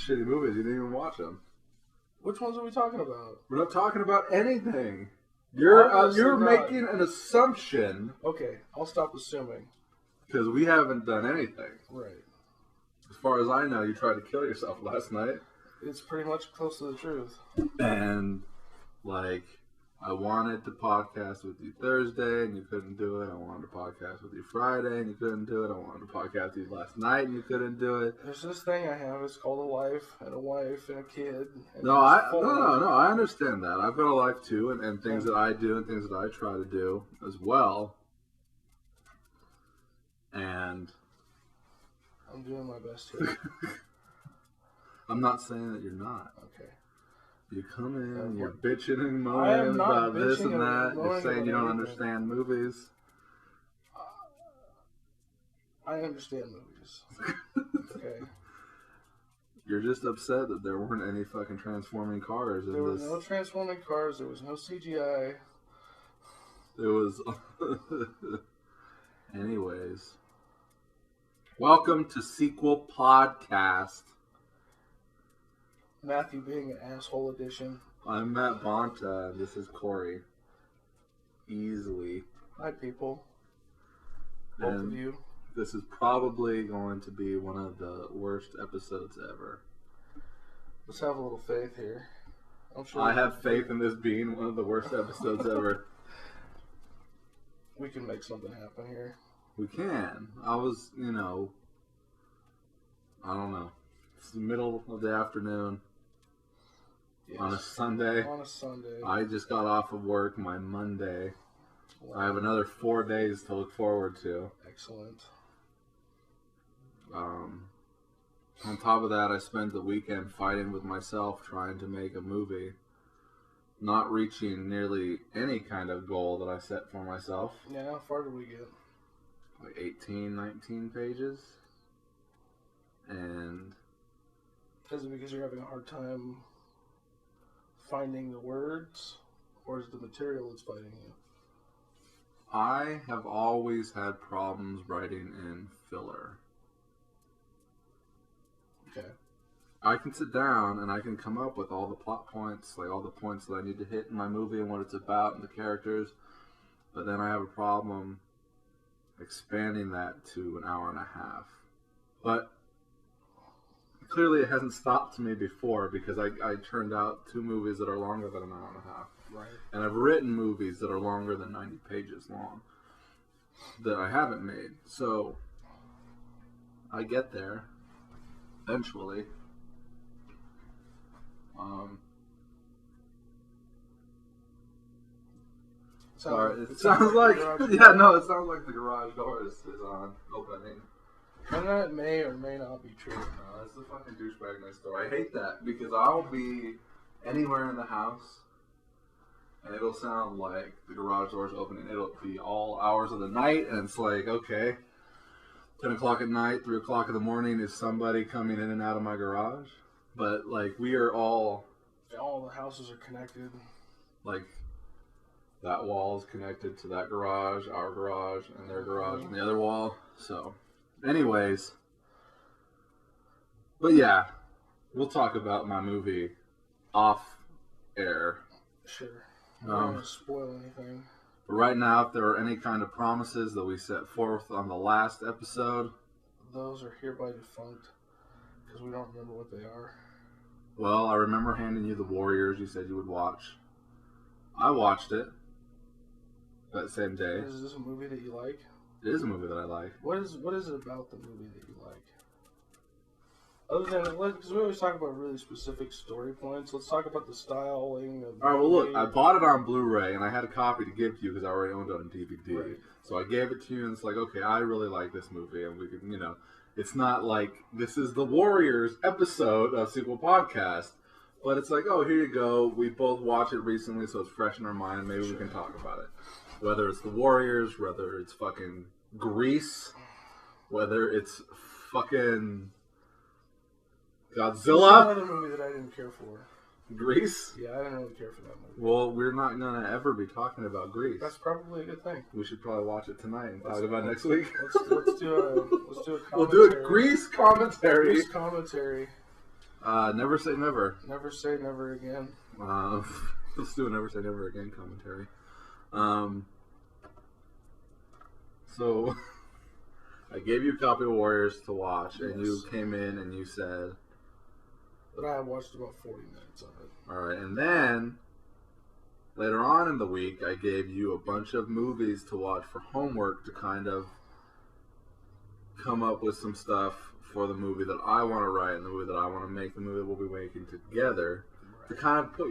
shitty movies. You didn't even watch them. Which ones are we talking about? We're not talking about anything. You're making an assumption. Okay, I'll stop assuming. Because we haven't done anything. Right. As far as I know, you tried to kill yourself last night. It's pretty much close to the truth. And, like, I wanted to podcast with you Thursday, and you couldn't do it. I wanted to podcast with you Friday, and you couldn't do it. I wanted to podcast with you last night, and you couldn't do it. There's this thing I have. It's called a wife and a kid. And No, I understand that. I've got a life, too, and things that I do and things that I try to do as well. And I'm doing my best here. I'm not saying that you're not. Okay. You come in, you're bitching and moaning about this and that. You're saying you don't understand movies. I understand movies. Okay. You're just upset that there weren't any fucking transforming cars in this. There were no transforming cars. There was no CGI. There was... Anyways. Welcome to Sequel Podcast. Matthew being an asshole edition. I'm Matt Bonta, and this is Corey. Easily. Hi, people. Both of you. This is probably going to be one of the worst episodes ever. Let's have a little faith here. I'm sure I have faith in this being one of the worst episodes ever. We can make something happen here. We can. I was, I don't know. It's the middle of the afternoon. Yes. On a Sunday. I just got off of work my Monday. Wow. I have another 4 days to look forward to. Excellent. On top of that, I spent the weekend fighting with myself trying to make a movie. Not reaching nearly any kind of goal that I set for myself. Yeah, how far did we get? Like 18, 19 pages. And... Is it because you're having a hard time finding the words? Or is it the material that's fighting you? I have always had problems writing in filler. Okay. I can sit down and I can come up with all the plot points, like all the points that I need to hit in my movie and what it's about and the characters. But then I have a problem expanding that to an hour and a half. But clearly it hasn't stopped me before because I turned out 2 movies that are longer than an hour and a half. Right. And I've written movies that are longer than 90 pages long that I haven't made. So I get there eventually. Sorry, it sounds like it sounds like the garage door is on opening. And that may or may not be true. No, that's the fucking douchebag next door. I hate that because I'll be anywhere in the house and it'll sound like the garage door's opening. It'll be all hours of the night and it's like, okay, 10 o'clock at night, 3 o'clock in the morning, is somebody coming in and out of my garage? But like we are all the houses are connected. Like that wall is connected to that garage, our garage, and their garage, and the other wall. So, anyways. But yeah, we'll talk about my movie off air. Sure. I don't want to spoil anything. But right now, if there are any kind of promises that we set forth on the last episode, those are hereby defunct because we don't remember what they are. Well, I remember handing you The Warriors. You said you would watch. I watched it that same day. Is this a movie that you like? It is a movie that I like. What is it about the movie that you like? Other than, because we always talk about really specific story points, let's talk about the styling of the Alright, well look, I bought it on Blu-ray and I had a copy to give to you because I already owned it on DVD. Right. So I gave it to you and it's like, okay, I really like this movie and we can, it's not like this is the Warriors episode of Sequel Podcast. But it's like, oh, here you go. We both watched it recently, so it's fresh in our mind. Maybe we can talk about it. Whether it's the Warriors, whether it's fucking Grease, whether it's fucking Godzilla. That's another movie that I didn't care for. Grease? Yeah, I didn't really care for that movie. Well, we're not going to ever be talking about Grease. That's probably a good thing. We should probably watch it tonight and talk about it next week. Let's do a commentary. We'll do a Grease commentary. Grease commentary. Never Say Never. Never Say Never Again. Let's do a Never Say Never Again commentary. So, I gave you a copy of Warriors to watch, and you came in and you said... But I watched about 40 minutes of it. Alright, and then, later on in the week, I gave you a bunch of movies to watch for homework to kind of come up with some stuff for the movie that I want to write and the movie that I want to make, the movie that we'll be making together, to kind of put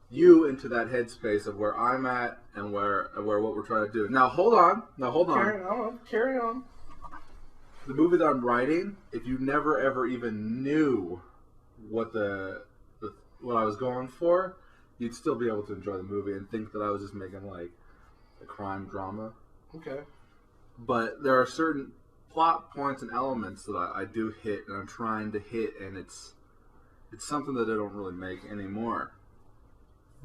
you into that headspace of where I'm at and where what we're trying to do. Now hold on. Carry on. The movie that I'm writing, if you never ever even knew what what I was going for, you'd still be able to enjoy the movie and think that I was just making like a crime drama. Okay. But there are certain plot points and elements that I do hit and I'm trying to hit, and it's something that I don't really make anymore.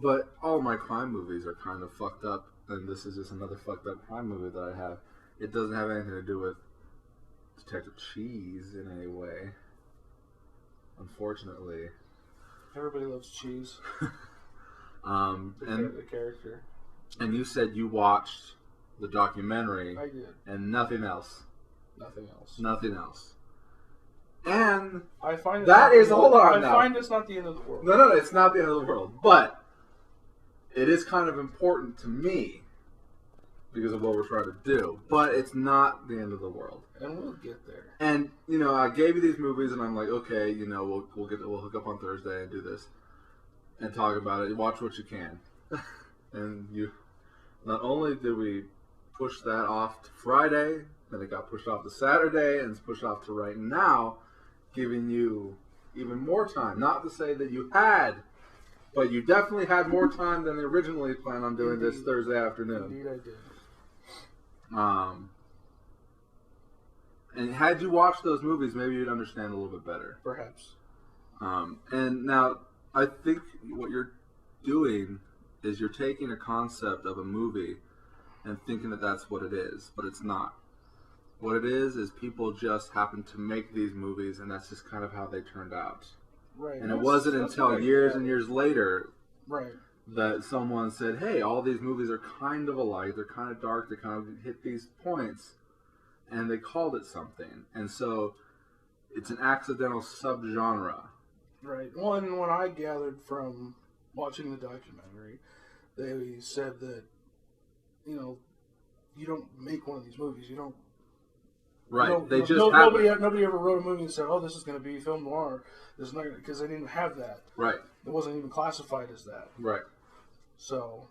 But all my crime movies are kind of fucked up, and this is just another fucked up crime movie that I have. It doesn't have anything to do with Detective Cheese in any way, unfortunately. Everybody loves cheese. The character. And you said you watched the documentary. I did. And nothing else. Nothing else. Nothing else. And I find that is, hold on now. I find it's not the end of the world. No, it's not the end of the world. But it is kind of important to me because of what we're trying to do. But it's not the end of the world. And we'll get there. And, you know, I gave you these movies and I'm like, okay, you know, we'll hook up on Thursday and do this. And talk about it. Watch what you can. And you, not only did we push that off to Friday, then it got pushed off to Saturday, and it's pushed off to right now, giving you even more time. Not to say that you had, but you definitely had more time than they originally planned on doing this Thursday afternoon. Indeed, I did. And had you watched those movies, maybe you'd understand a little bit better. Perhaps. And now, I think what you're doing is you're taking a concept of a movie and thinking that that's what it is, but it's not. What it is people just happen to make these movies, and that's just kind of how they turned out. Right. And it wasn't until years and years later right. that someone said, hey, all these movies are kind of alike, they're kind of dark, they kind of hit these points, and they called it something. And so it's an accidental subgenre. Right. Well, and when I gathered from watching the documentary, they said that, you know, you don't make one of these movies. You don't. Right. Nobody ever wrote a movie and said, "Oh, this is going to be film noir." This is not because they didn't have that. Right. It wasn't even classified as that. Right. So.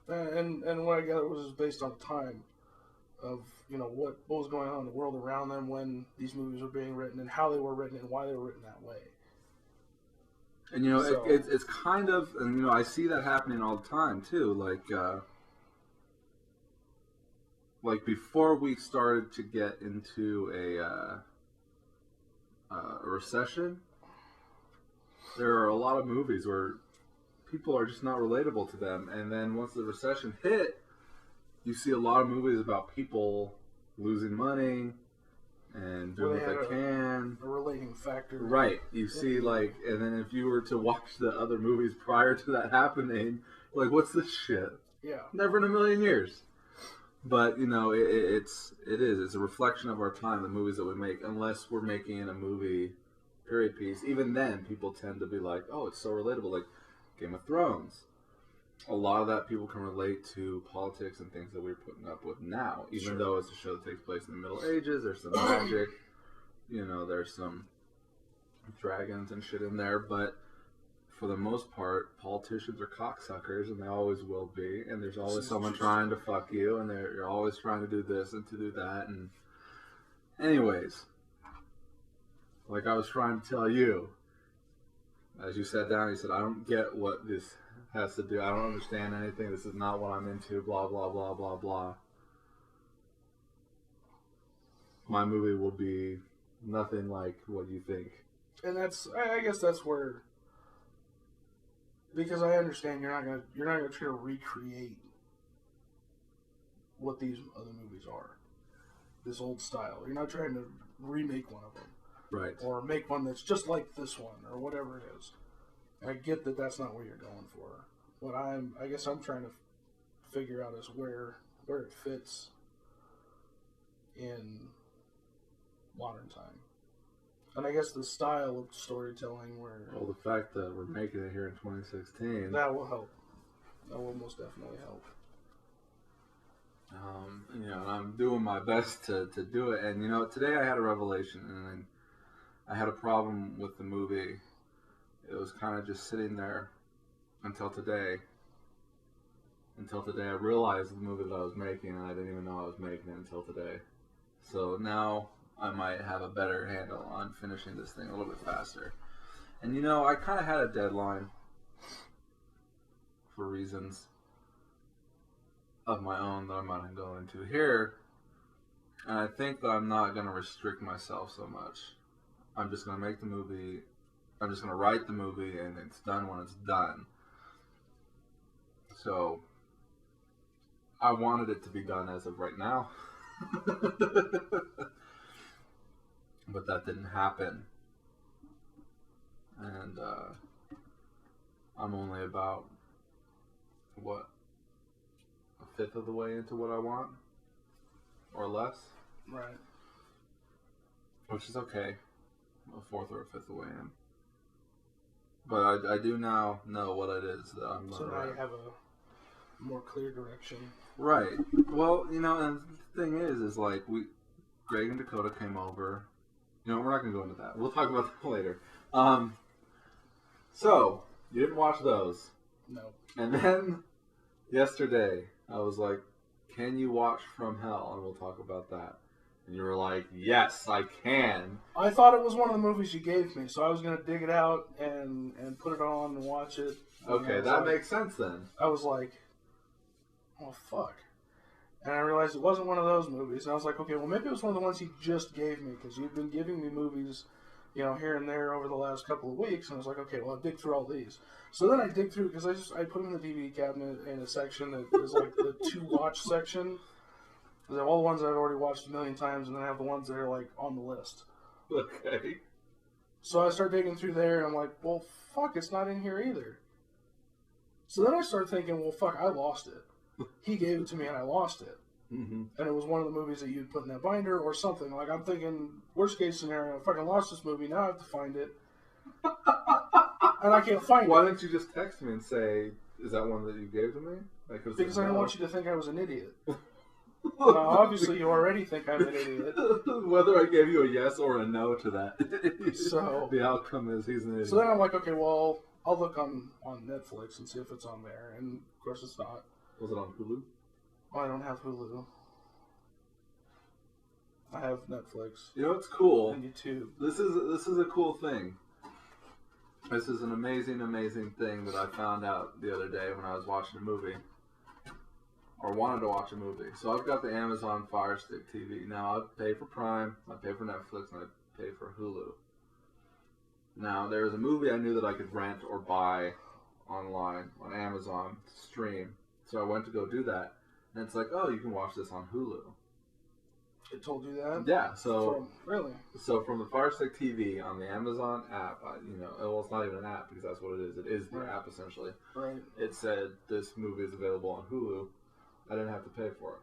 And what I gathered was based on time of, you know, what was going on in the world around them when these movies were being written and how they were written and why they were written that way. And, you know, it's kind of, and, you know, I see that happening all the time, too. Like before we started to get into a recession, there are a lot of movies where people are just not relatable to them. And then once the recession hit, you see a lot of movies about people losing money and doing what they can. A relating factor. Right. You see, like, and then if you were to watch the other movies prior to that happening, like, what's this shit? Yeah. Never in a million years. But, you know, it's a reflection of our time, the movies that we make, unless we're making a movie period piece. Even then, people tend to be like, oh, it's so relatable, like Game of Thrones. A lot of that people can relate to politics and things that we're putting up with now, even though it's a show that takes place in the Middle Ages. There's some magic, you know, there's some dragons and shit in there, but for the most part, politicians are cocksuckers, and they always will be, and there's always someone trying to fuck you, and you're always trying to do this and to do that, and anyways, like I was trying to tell you, as you sat down, you said, I don't get what this has to do, I don't understand anything, this is not what I'm into, blah, blah, blah, blah, blah. My movie will be nothing like what you think. And I guess that's where, because I understand you're not gonna try to recreate what these other movies are, this old style. You're not trying to remake one of them. Right. or make one that's just like this one, or whatever it is. I get that that's not what you're going for. What I guess I'm trying to figure out is where it fits in modern time. And I guess the style of storytelling where Well, the fact that we're making it here in 2016. that will help. That will most definitely help. You know, and I'm doing my best to do it. And, you know, today I had a revelation, and I had a problem with the movie. It was kind of just sitting there until today. Until today, I realized the movie that I was making, and I didn't even know I was making it until today. So now I might have a better handle on finishing this thing a little bit faster. And, you know, I kind of had a deadline for reasons of my own that I'm not going to go into here. And I think that I'm not going to restrict myself so much. I'm just going to make the movie. I'm just going to write the movie, and it's done when it's done. So I wanted it to be done as of right now. But that didn't happen. And I'm only about, what, a fifth of the way into what I want? Or less? Right. Which is okay. A fourth or a fifth of the way in. But I do now know what it is that I'm So now you have a more clear direction. Right. Well, you know, and the thing is like, Greg and Dakota came over. You know, we're not going to go into that. We'll talk about that later. So, you didn't watch those. No. And then, yesterday, I was like, can you watch From Hell? And we'll talk about that. And you were like, yes, I can. I thought it was one of the movies you gave me, so I was going to dig it out and put it on and watch it. Okay, that makes sense then. I was like, oh, fuck. And I realized it wasn't one of those movies. And I was like, okay, well, maybe it was one of the ones you just gave me, because you've been giving me movies, you know, here and there over the last couple of weeks. And I was like, okay, well, I'll dig through all these. So then I dig through, because I put them in the DVD cabinet in a section that is like the to-watch section. Because I have all the ones that I've already watched a million times, and then I have the ones that are, like, on the list. Okay. So I start digging through there, and I'm like, well, fuck, it's not in here either. So then I start thinking, well, fuck, I lost it. He gave it to me, and I lost it. Mm-hmm. And it was one of the movies that you'd put in that binder or something. Like, I'm thinking, worst case scenario, I fucking lost this movie, now I have to find it. And I can't find Why it. didn't you just text me and say, is that one that you gave to me? Because I didn't want you to think I was an idiot. Obviously, you already think I'm an idiot. Whether I gave you a yes or a no to that, So the outcome is he's an idiot. So then I'm like, okay, well, I'll look on Netflix and see if it's on there. And, of course, it's not. Was it on Hulu? Oh, I don't have Hulu. I have Netflix. You know what's cool? And YouTube. This is a cool thing. This is an amazing, amazing thing that I found out the other day when I was watching a movie. Or wanted to watch a movie. So I've got the Amazon Fire Stick TV. Now I pay for Prime, I pay for Netflix, and I pay for Hulu. Now there was a movie I knew that I could rent or buy online on Amazon to stream. So I went to go do that. And it's like, oh, you can watch this on Hulu. It told you that? Yeah, so really? So from the Fire Stick TV on the Amazon app, you know, well, it's not even an app because that's what it is. It is the app essentially. Right. It said this movie is available on Hulu. I didn't have to pay for it.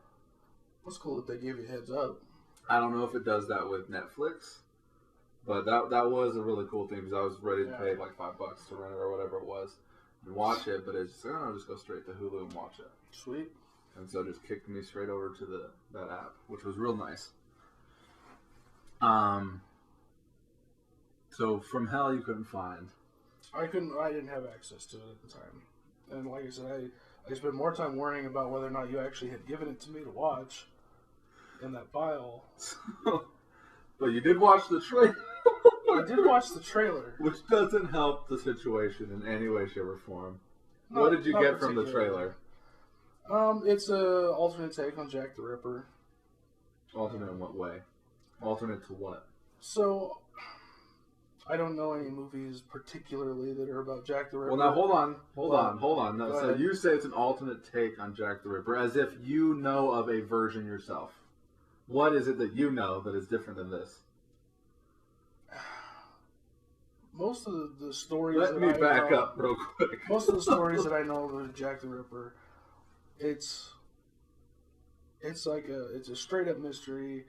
That's cool that they give you a heads up. I don't know if it does that with Netflix, but that was a really cool thing because I was ready to pay like $5 to rent it or whatever it was and watch it, but it's just, I'll just go straight to Hulu and watch it. Sweet. And so it just kicked me straight over to that app, which was real nice. So From Hell you couldn't find. I didn't have access to it at the time. And like I said, I spent more time worrying about whether or not you actually had given it to me to watch in that file. But you did watch the trailer. I did watch the trailer. Which doesn't help the situation in any way, shape, or form. What did you get from the trailer? It's a alternate take on Jack the Ripper. Alternate in what way? Alternate to what? So, I don't know any movies particularly that are about Jack the Ripper. Well, now hold on. No, so you say it's an alternate take on Jack the Ripper, as if you know of a version yourself. What is it that you know that is different than this? most of the stories. Let that me I back know, up real quick. Most of the stories that I know of Jack the Ripper, it's it's a straight up mystery,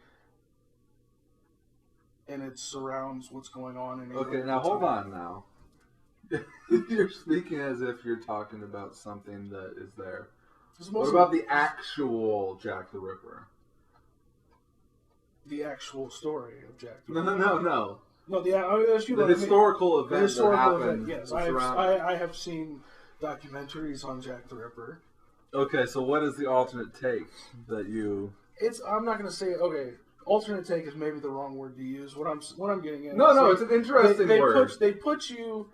and it surrounds what's going on in England. Okay, now hold on now. You're speaking as if you're talking about something that is there. What about the actual Jack the Ripper? The actual story of Jack the No, Ripper. no. No, The historical event. The historical that happened. event. Yes, around... I have seen documentaries on Jack the Ripper. Okay, so what is the alternate take that you? I'm not going to say. Okay, alternate take is maybe the wrong word to use. What I'm getting at. No, it's an interesting word. They put you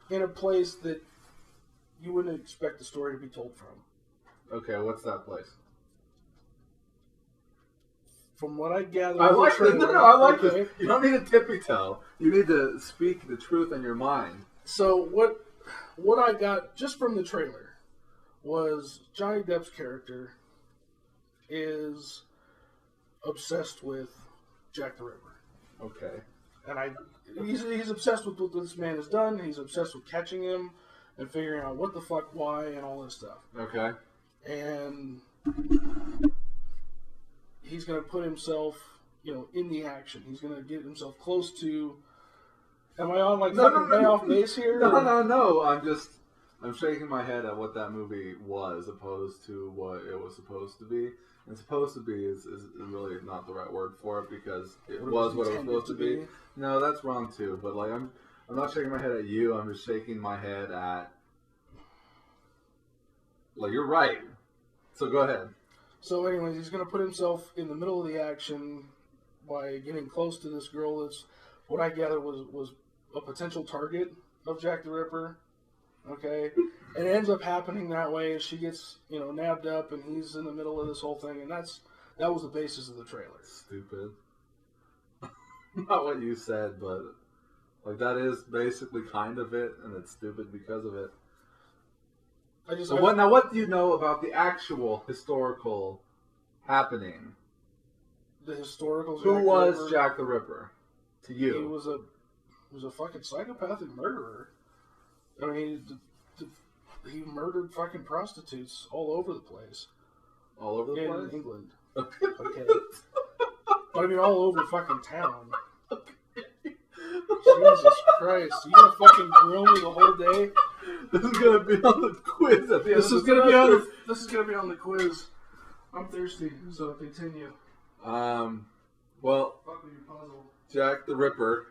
in a place that you wouldn't expect the story to be told from. Okay, what's that place? From what I gather, I like this. No, I like okay. this. You don't need a tippy toe. You need to speak the truth in your mind. So what I got just from the trailer was Johnny Depp's character is obsessed with Jack the Ripper. Okay. And he's obsessed with what this man has done. He's obsessed with catching him and figuring out what the fuck, why, and all this stuff. Okay. And he's going to put himself, in the action. He's going to get himself close to. Am I on way off base here? No. I'm shaking my head at what that movie was, opposed to what it was supposed to be. And supposed to be is really not the right word for it, because it was what it was supposed to be. No, that's wrong too. But I'm not shaking my head at you. I'm just shaking my head at. You're right. So go ahead. So, anyways, he's going to put himself in the middle of the action by getting close to this girl that's, what I gather was a potential target of Jack the Ripper. Okay? And it ends up happening that way as she gets, nabbed up, and he's in the middle of this whole thing, and that was the basis of the trailer. Stupid. Not what you said, but that is basically kind of it, and it's stupid because of it. What do you know about the actual historical happening? The historical. Who was Jack the Ripper to you? He was a fucking psychopathic murderer. I mean, he murdered fucking prostitutes all over the place. All over the place? In England. Okay. But I mean, all over fucking town. Okay. Jesus Christ. You gonna fucking grill me the whole day? This is gonna be on the quiz at the end. This is gonna be on the quiz. I'm thirsty, so continue. Well, fuck with your puzzle. Jack the Ripper.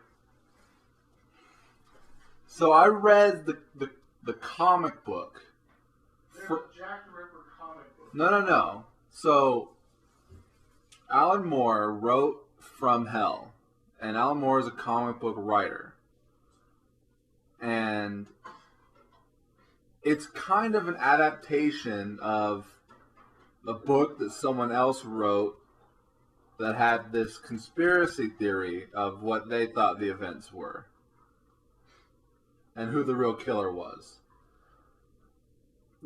So I read the comic book. There's a Jack the Ripper comic book. No. So Alan Moore wrote From Hell, and Alan Moore is a comic book writer, and it's kind of an adaptation of a book that someone else wrote that had this conspiracy theory of what they thought the events were and who the real killer was.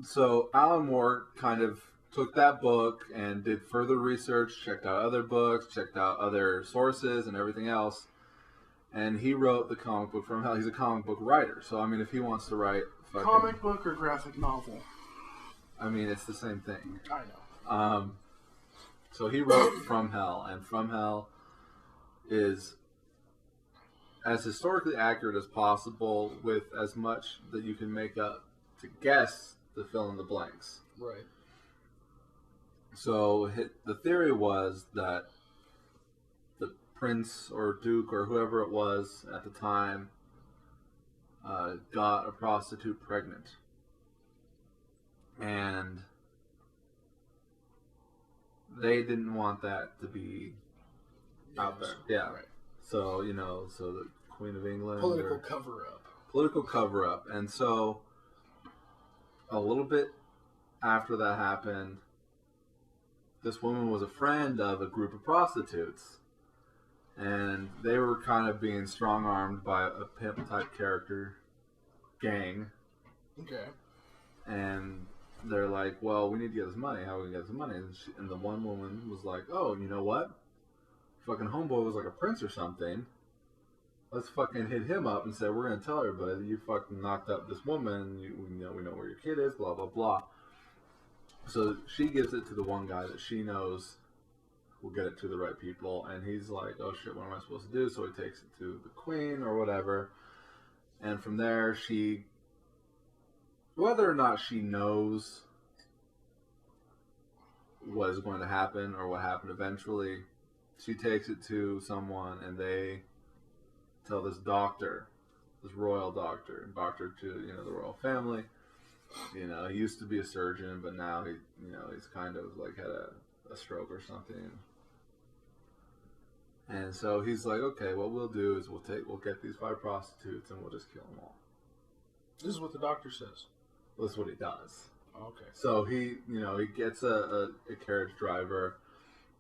So Alan Moore kind of took that book and did further research, checked out other books, checked out other sources and everything else, and he wrote the comic book From Hell. He's a comic book writer, so I mean, if he wants to write comic book or graphic novel? I mean, it's the same thing. I know. So he wrote From Hell, and From Hell is as historically accurate as possible, with as much that you can make up to guess the fill in the blanks. Right. So the theory was that the prince or duke or whoever it was at the time got a prostitute pregnant, and they didn't want that to be out there. Yeah. Right. So so the Queen of England. Political cover-up. Political cover-up, and so a little bit after that happened, this woman was a friend of a group of prostitutes, and they were kind of being strong-armed by a pimp-type character gang. Okay. And they're like, well, we need to get this money. How are we going to get this money? And the one woman was like, oh, you know what? Fucking homeboy was like a prince or something. let's fucking hit him up and say, we're going to tell everybody that you fucking knocked up this woman. We know where your kid is, blah, blah, blah. So she gives it to the one guy that she knows will get it to the right people. And he's like, oh shit, what am I supposed to do? So he takes it to the queen or whatever. And from there, whether or not she knows what is going to happen or what happened eventually, she takes it to someone and they tell this doctor, this royal doctor to, the royal family. He used to be a surgeon, but now he's kind of like had a stroke or something. And so he's like, okay, what we'll do is we'll get these 5 prostitutes and we'll just kill them all. This is what the doctor says. Well, that's what he does. Okay. So he gets a carriage driver,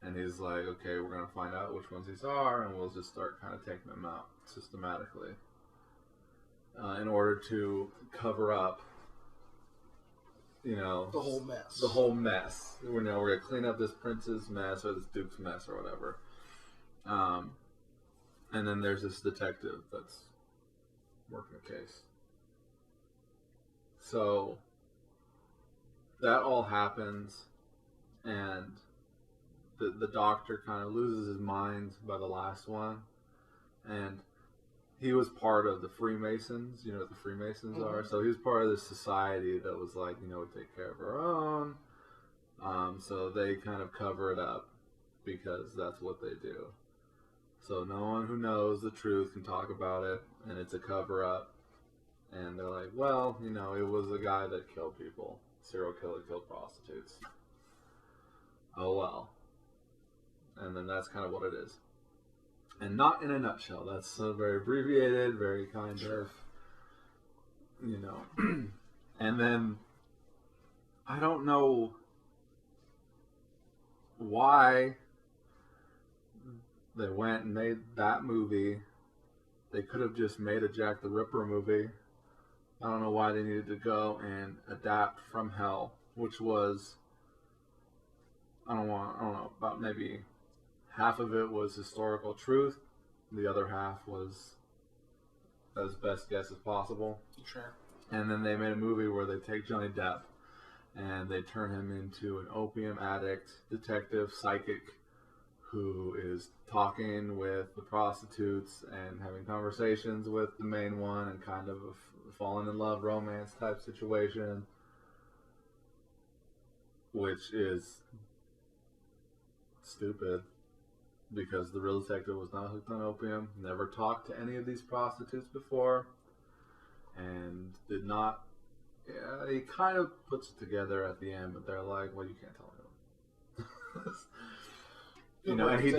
and he's like, okay, we're going to find out which ones these are, and we'll just start kind of taking them out systematically in order to cover up, the whole mess. The whole mess. We're going to clean up this prince's mess or this duke's mess or whatever. And then there's this detective that's working a case. So that all happens, and the doctor kind of loses his mind by the last one, and he was part of the Freemasons. You know what the Freemasons are? So he was part of this society that was like, we take care of our own. So they kind of cover it up because that's what they do. So no one who knows the truth can talk about it, and it's a cover up. And they're like, well, it was a guy that killed people. Serial killer killed prostitutes. Oh well. And then that's kind of what it is. And not in a nutshell. That's very abbreviated, very kind of, And then, I don't know why they went and made that movie. They could have just made a Jack the Ripper movie. I don't know why they needed to go and adapt From Hell, which was, I don't know, about maybe half of it was historical truth. The other half was as best guess as possible. Sure. And then they made a movie where they take Johnny Depp and they turn him into an opium addict, detective, psychic, who is talking with the prostitutes and having conversations with the main one, and kind of a falling in love romance type situation, which is stupid because the real detective was not hooked on opium, never talked to any of these prostitutes before, and did not. Yeah, he kind of puts it together at the end, but they're like, well, you can't tell him. And he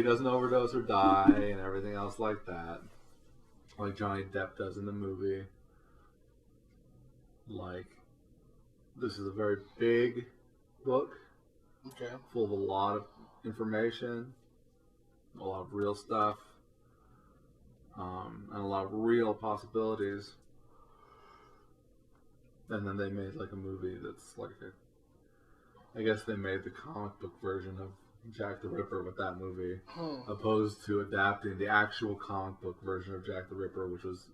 doesn't overdose or die and everything else like that, like Johnny Depp does in the movie. Like, this is a very big book, full of a lot of information, a lot of real stuff, and a lot of real possibilities. And then they made like a movie that's like I guess they made the comic book version of Jack the Ripper with that movie, opposed to adapting the actual comic book version of Jack the Ripper, which was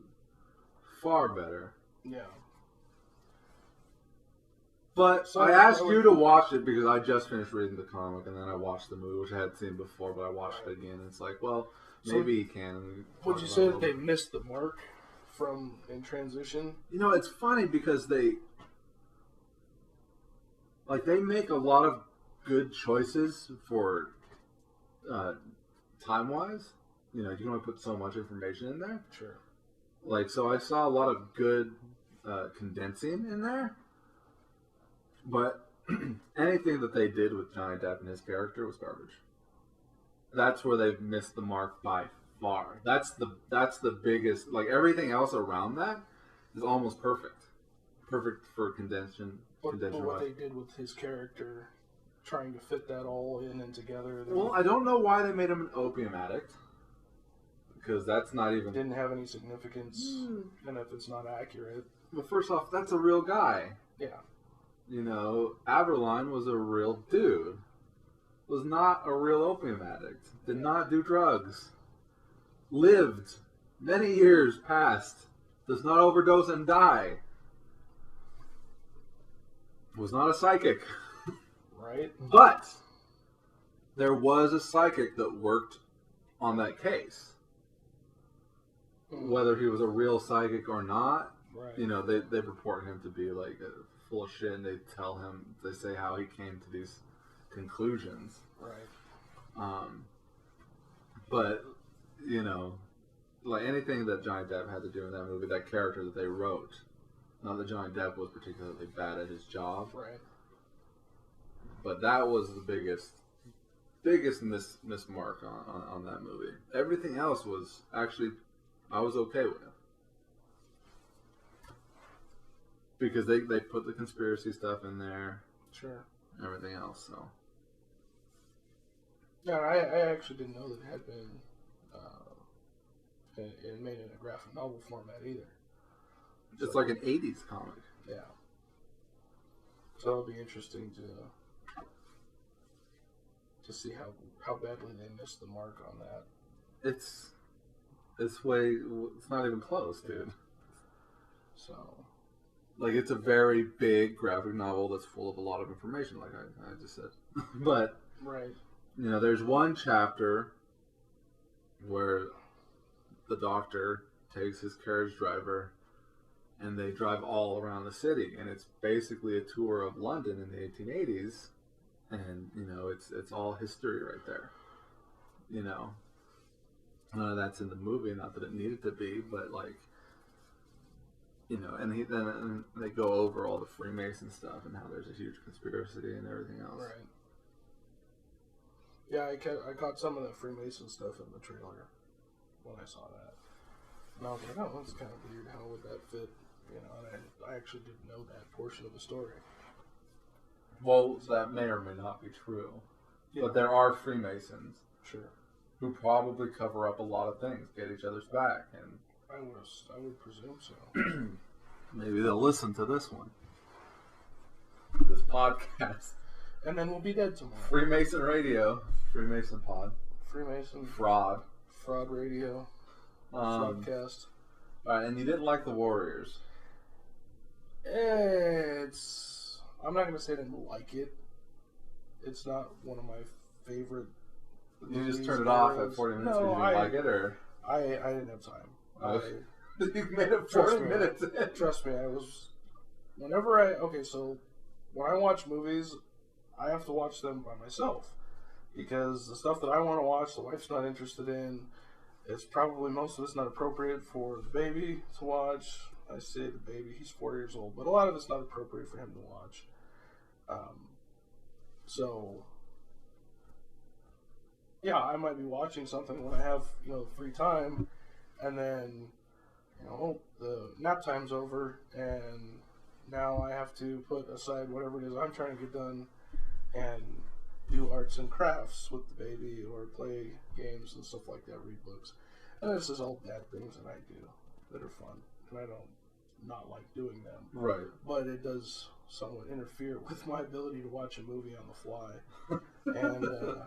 far better. Yeah. But so I asked you to watch it because I just finished reading the comic, and then I watched the movie, which I had seen before, but I watched it again. And it's like, well, maybe you can. Would you say that they missed the mark in transition? It's funny because they make a lot of good choices for time-wise. You can only put so much information in there. Sure. So I saw a lot of good condensing in there. But anything that they did with Johnny Depp and his character was garbage. That's where they've missed the mark by far. That's the biggest. Like, everything else around that is almost perfect. Perfect for condension. But what they did with his character, trying to fit that all in and together. Well, I don't know why they made him an opium addict, because that's not even didn't have any significance, and if it's not accurate. Well, first off, that's a real guy. Yeah. Aberline was a real dude. Was not a real opium addict. Did not do drugs. lived many years past, does not overdose and die, was not a psychic. Right. But there was a psychic that worked on that case. Whether he was a real psychic or not, Right. you know, they purport him to be like full of shit, and they say how he came to these conclusions. Right. But, you know, like anything that Johnny Depp had to do in that movie, that character that they wrote, not that Johnny Depp was particularly bad at his job, Right. but that was the biggest mismark on that movie. Everything else was actually, I was okay with. Because they put the conspiracy stuff in there. Sure. Everything else, so. Yeah, I actually didn't know that it had been made in a graphic novel format either. It's like an 80s comic. Yeah. So it'll be interesting to see how badly they missed the mark on that. It's not even close, dude. So. Like, it's a very big graphic novel that's full of a lot of information, like I just said. But, right. You know, there's one chapter where the doctor takes his carriage driver and they drive all around the city, and it's basically a tour of London in the 1880s, and, you know, it's all history right there. You know, none of that's in the movie, not that it needed to be, but, like, you know, and then they go over all the Freemason stuff and how there's a huge conspiracy and everything else. Right. Yeah, I caught some of that Freemason stuff in the trailer when I saw that. And I was like, oh, that's kind of weird. How would that fit? You know, and I actually didn't know that portion of the story. Well, that may or may not be true. Yeah. But there are Freemasons. Sure. Who probably cover up a lot of things, get each other's back, and I would presume so. Maybe they'll listen to this one. This podcast. And then we'll be dead tomorrow. Freemason Radio. Freemason Pod. Freemason. Fraud. Fraud Radio. Fraudcast. Alright, and you didn't like The Warriors. I'm not going to say I didn't like it. It's not one of my favorite. You just turned it off at 40 minutes because you didn't like it, or? I didn't have time. You made it 40 minutes. Trust me, so when I watch movies, I have to watch them by myself. Because the stuff that I want to watch, the wife's not interested in. It's probably, most of it's not appropriate for the baby to watch. I say the baby, he's 4 years old, but a lot of it's not appropriate for him to watch. So, yeah, I might be watching something when I have, free time, and then, the nap time's over, and now I have to put aside whatever it is I'm trying to get done and do arts and crafts with the baby or play games and stuff like that, read books. And this is all bad things that I do that are fun, and I don't not like doing them. Right. But it does somewhat interfere with my ability to watch a movie on the fly.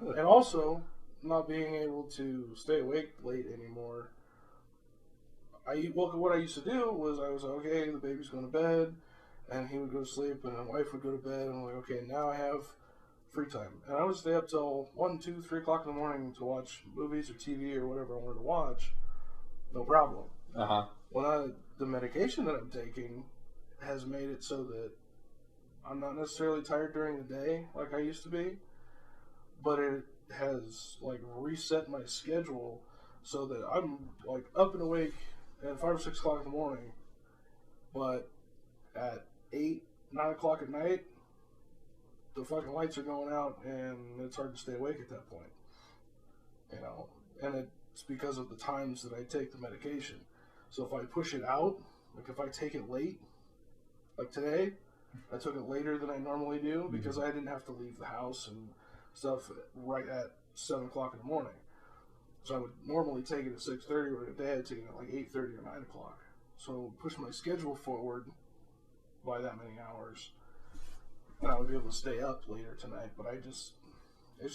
And also, not being able to stay awake late anymore. What I used to do was I was okay, the baby's going to bed, and he would go to sleep, and my wife would go to bed, and I'm like, okay, now I have free time. And I would stay up till 1, 2, 3 o'clock in the morning to watch movies or TV or whatever I wanted to watch. No problem. Uh-huh. Well, the medication that I'm taking has made it so that I'm not necessarily tired during the day like I used to be, but it has reset my schedule so that I'm up and awake at 5 or 6 o'clock in the morning, but at 8, 9 o'clock at night, the fucking lights are going out and it's hard to stay awake at that point. And it's because of the times that I take the medication. So if I push it out, if I take it late, like today, I took it later than I normally do because I didn't have to leave the house and stuff right at 7 o'clock in the morning. So I would normally take it at 6:30, but today I'd take it at 8:30 or 9 o'clock. So push my schedule forward by that many hours, and I would be able to stay up later tonight. But it's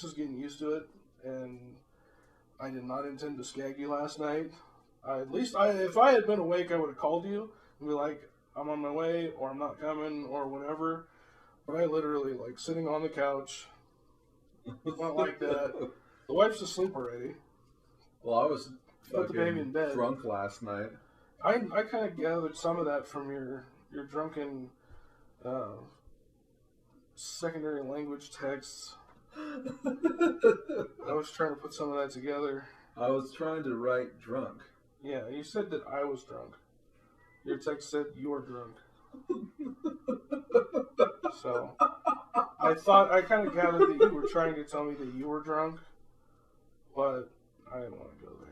just getting used to it, and I did not intend to skag you last night. If I had been awake, I would have called you and be like, I'm on my way, or I'm not coming, or whatever. But I literally, like, sitting on the couch, went like that. The wife's asleep already. Well, I was Put the baby in bed. drunk last night. I kind of gathered some of that from your drunken secondary language texts. I was trying to put some of that together. I was trying to write drunk. Yeah, you said that I was drunk. Your text said you were drunk. So I kind of gathered that you were trying to tell me that you were drunk, but I didn't want to go there.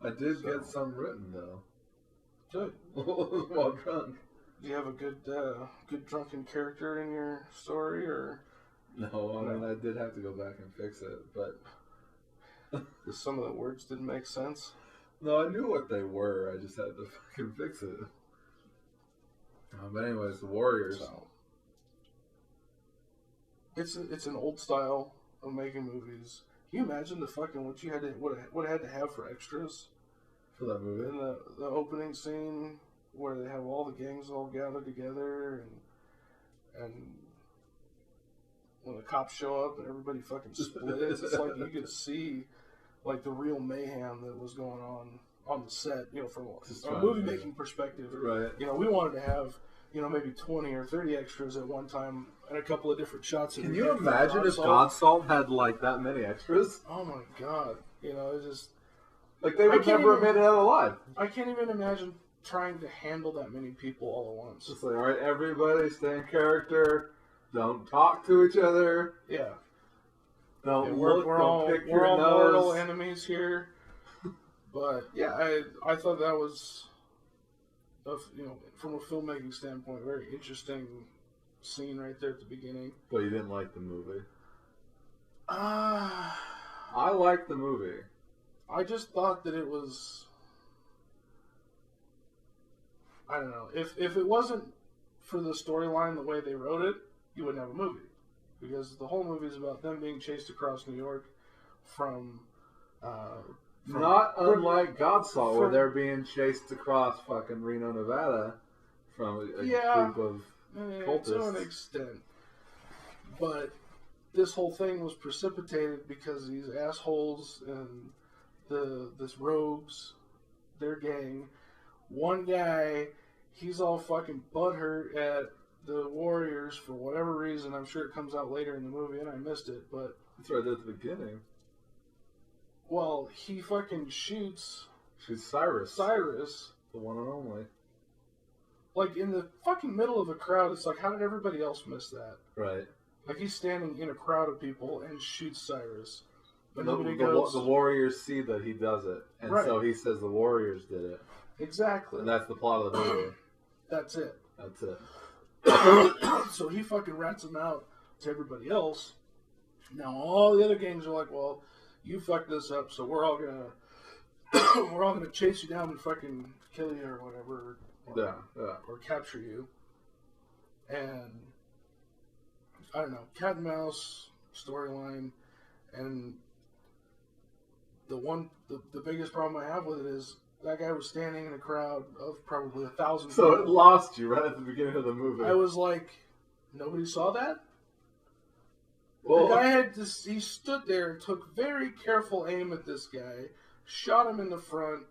I did get some written though. Good. While drunk. Do you have a good drunken character in your story, or no? I mean, I did have to go back and fix it, but some of the words didn't make sense? No, I knew what they were. I just had to fucking fix it. But anyways, the Warriors. So, it's an old style of making movies. Can you imagine the fucking what it had to have for extras for that movie? In the opening scene where they have all the gangs all gathered together and when the cops show up and everybody fucking splits, it's like you could see like the real mayhem that was going on the set, from a movie making perspective. Right. We wanted to have, maybe 20 or 30 extras at one time and a couple of different shots. Can you imagine if Godsalt had like that many extras? Oh my god. It's just like they would never have made it out alive. I can't even imagine trying to handle that many people all at once. It's like, all right, everybody stay in character. Don't talk to each other. Yeah. Don't we're all mortal enemies here. But yeah, I thought that was, from a filmmaking standpoint, a very interesting scene right there at the beginning. But you didn't like the movie. I liked the movie. I just thought that it was, I don't know, if it wasn't for the storyline the way they wrote it, you wouldn't have a movie. Because the whole movie is about them being chased across New York from not unlike Godsalt, where they're being chased across fucking Reno, Nevada from a group of cultists. To an extent. But this whole thing was precipitated because these assholes and this rogues, their gang, one guy, he's all fucking butthurt at the Warriors for whatever reason. I'm sure it comes out later in the movie and I missed it, but it's right there at the beginning. Well, he fucking shoots Cyrus. The one and only. Like, in the fucking middle of a crowd, it's like, how did everybody else miss that? Right. Like, he's standing in a crowd of people and shoots Cyrus. And the Warriors see that he does it. And so he says the Warriors did it. Exactly. And that's the plot of the movie. That's it. That's it. So he fucking rats him out to everybody else. Now, all the other gangs are like, well, you fucked this up, so we're all gonna chase you down and fucking kill you or whatever, or capture you. And I don't know, cat and mouse storyline, and the biggest problem I have with it is that guy was standing in a crowd of probably 1,000 people. So it lost you right at the beginning of the movie. I was like, nobody saw that? Well, the guy he stood there and took very careful aim at this guy, shot him in the front.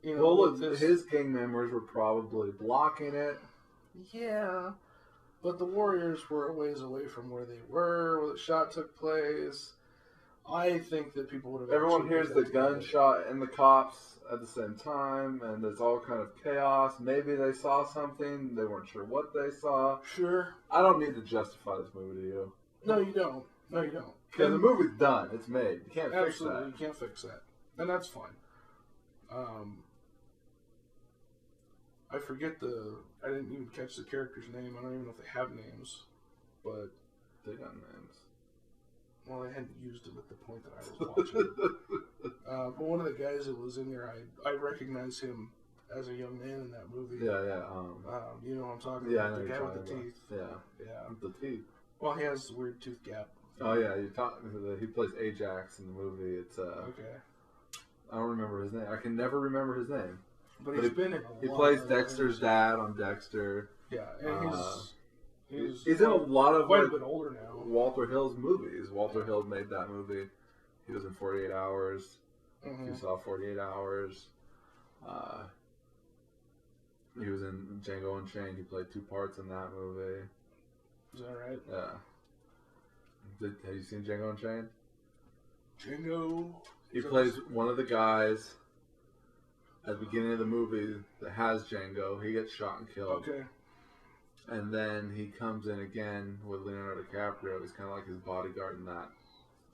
Look, his gang members were probably blocking it. Yeah, but the Warriors were a ways away from where they were, where the shot took place. I think that people would have. Everyone hears the gunshot and the cops at the same time, and there's all kind of chaos. Maybe they saw something. They weren't sure what they saw. Sure. I don't need to justify this movie to you. No, you don't. Because the movie's done. It's made. You can't fix that. Absolutely, you can't fix that. And that's fine. I forget I didn't even catch the character's name. I don't even know if they have names. But they got names. Well, I hadn't used them at the point that I was watching. But one of the guys that was in there, I recognize him as a young man in that movie. Yeah. You know what I'm talking about? The guy with the teeth. Yeah. With the teeth. Well, he has a weird tooth gap Oh yeah, he plays Ajax in the movie. It's Okay. I don't remember his name. I can never remember his name. But he's been in a lot. He plays of Dexter's things. dad on Dexter. Yeah, and He's in a lot of quite like, a bit older now. Walter Hill's movies. Walter Hill made that movie. He was in 48 Hours. Mm-hmm. You saw 48 Hours. He was in Django Unchained. He played 2 parts in that movie. Is that right? Yeah. Have you seen Django Unchained? Django. He plays one of the guys at the beginning of the movie that has Django. He gets shot and killed. Okay. And then he comes in again with Leonardo DiCaprio. He's kind of like his bodyguard in that.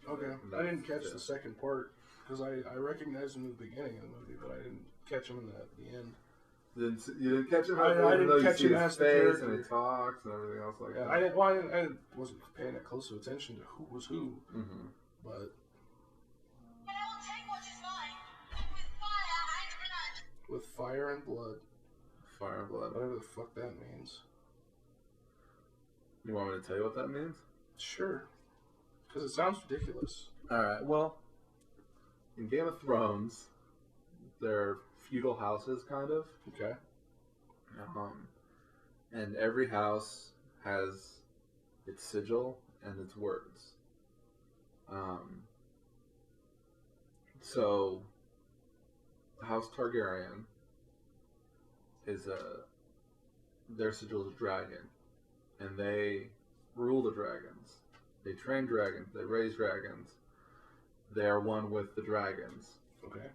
Okay. I didn't catch the second part because I recognized him at the beginning of the movie, but I didn't catch him in the end. You didn't catch him? I didn't catch him as the character. And he talks and everything else like that. I wasn't paying that close of attention to who was who. Mm-hmm. But with fire and blood. Fire and blood. Whatever the fuck that means. You want me to tell you what that means? Sure. Because it sounds ridiculous. Alright, well, in Game of Thrones, they're feudal houses, kind of. Okay. And every house has its sigil and its words. So, House Targaryen is their sigil is a dragon, and they rule the dragons. They train dragons. They raise dragons. They are one with the dragons. Okay.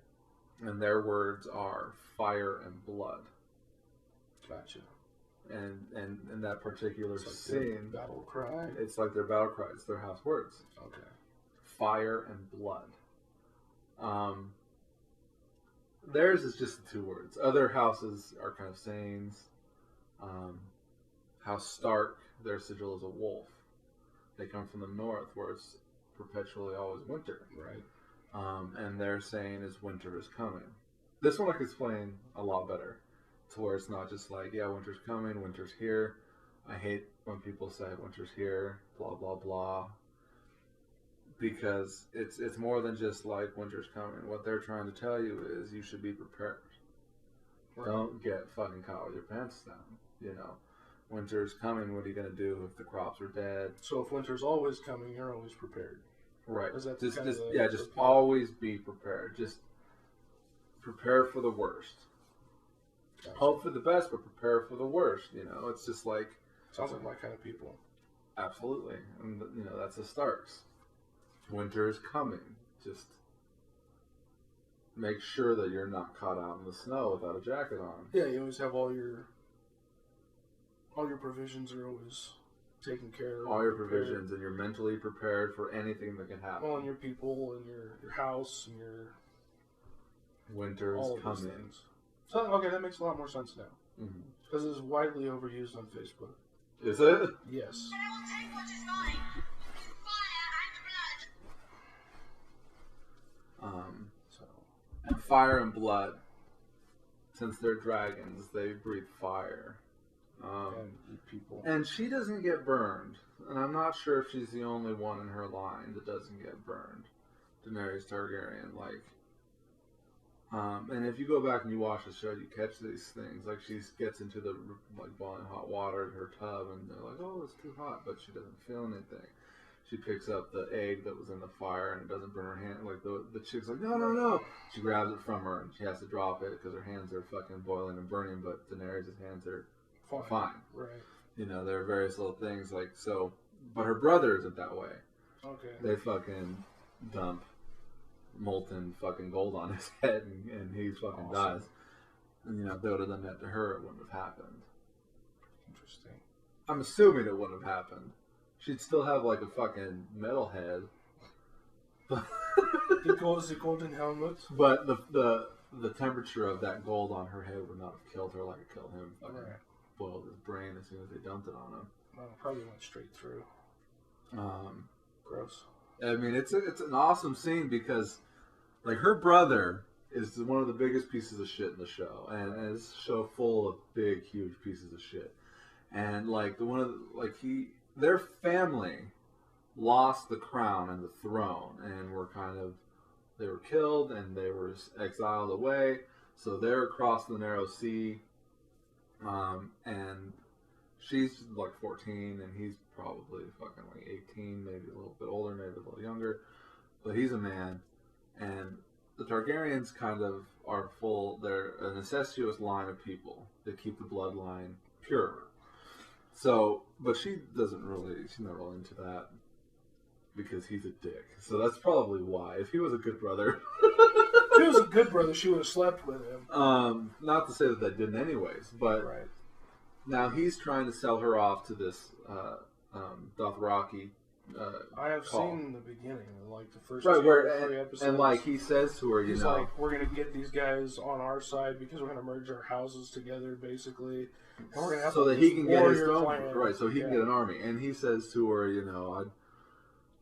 And their words are fire and blood. Gotcha. And in that particular It's like scene, their battle cry. it's like their battle cry. It's their house words. Okay. Fire and blood. Theirs is just the 2 words. Other houses are kind of sayings. House Stark, their sigil is a wolf. They come from the north, where it's perpetually always winter. Right. And their saying is winter is coming. This one I can explain a lot better, to where it's not just like, yeah, winter's coming, winter's here. I hate when people say winter's here, blah, blah, blah. Because it's more than just like winter's coming. What they're trying to tell you is you should be prepared. Right. Don't get fucking caught with your pants down. You know, winter's coming. What are you gonna do if the crops are dead? So if winter's always coming, you're always prepared. Right. Is that just prepared? always be prepared. Just prepare for the worst. Gotcha. Hope for the best, but prepare for the worst. You know, it's just like sounds like my kind of people. Absolutely, and you know that's the Starks. Winter is coming. Just make sure that you're not caught out in the snow without a jacket on. Yeah, you always have all your provisions are always taken care of. All your provisions, and you're mentally prepared for anything that can happen. Well, and your people, and your house, and your winter is coming. So okay, that makes a lot more sense now. Because it's widely overused on Facebook. Is it? Yes. Fire and blood. Since they're dragons, they breathe fire. And eat people. And she doesn't get burned. And I'm not sure if she's the only one in her line that doesn't get burned. Daenerys Targaryen, like. And if you go back and you watch the show, you catch these things. Like, she gets into the boiling hot water in her tub, and they're like, oh, it's too hot, but she doesn't feel anything. She picks up the egg that was in the fire, and it doesn't burn her hand. Like, the chick's like, no, no, no. She grabs it from her, and she has to drop it because her hands are fucking boiling and burning, but Daenerys' hands are fine. Right. You know, there are various little things, like, so. But her brother isn't that way. Okay. They fucking dump molten fucking gold on his head, and he fucking dies. And, you know, if they would have done that to her, it wouldn't have happened. Interesting. I'm assuming it wouldn't have happened. She'd still have, like, a fucking metal head. the golden helmet. But the temperature of that gold on her head would not have killed her like it killed him. Fucking boiled his brain as soon as they dumped it on him. Well, it probably went straight through. Gross. I mean, it's an awesome scene because, like, her brother is one of the biggest pieces of shit in the show, and it's a show full of big, huge pieces of shit. And like their family lost the crown and the throne, and they were killed and they were exiled away. So they're across the narrow sea, and she's like 14, and he's probably fucking like 18, maybe a little bit older, maybe a little younger, but he's a man. And the Targaryens kind of are they're an incestuous line of people that keep the bloodline pure. So, but she's not really into that because he's a dick. So that's probably why. If he was a good brother, if he was a good brother, she would have slept with him. Not to say that they didn't anyways, but right. Now he's trying to sell her off to this Dothraki. I have call. seen the beginning, like the first right, 2 or 3 episodes. And like he says to her, he's like, we're gonna get these guys on our side because we're gonna merge our houses together, basically, and we're gonna have so that he can get his own plan. so he can get an army. And he says to her,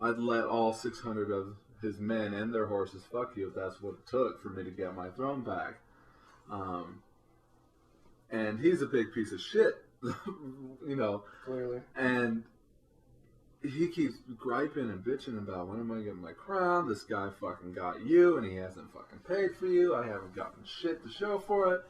I'd let all 600 of his men and their horses fuck you if that's what it took for me to get my throne back. And he's a big piece of shit, Clearly. And he keeps griping and bitching about, when am I getting my crown? This guy fucking got you, and he hasn't fucking paid for you. I haven't gotten shit to show for it.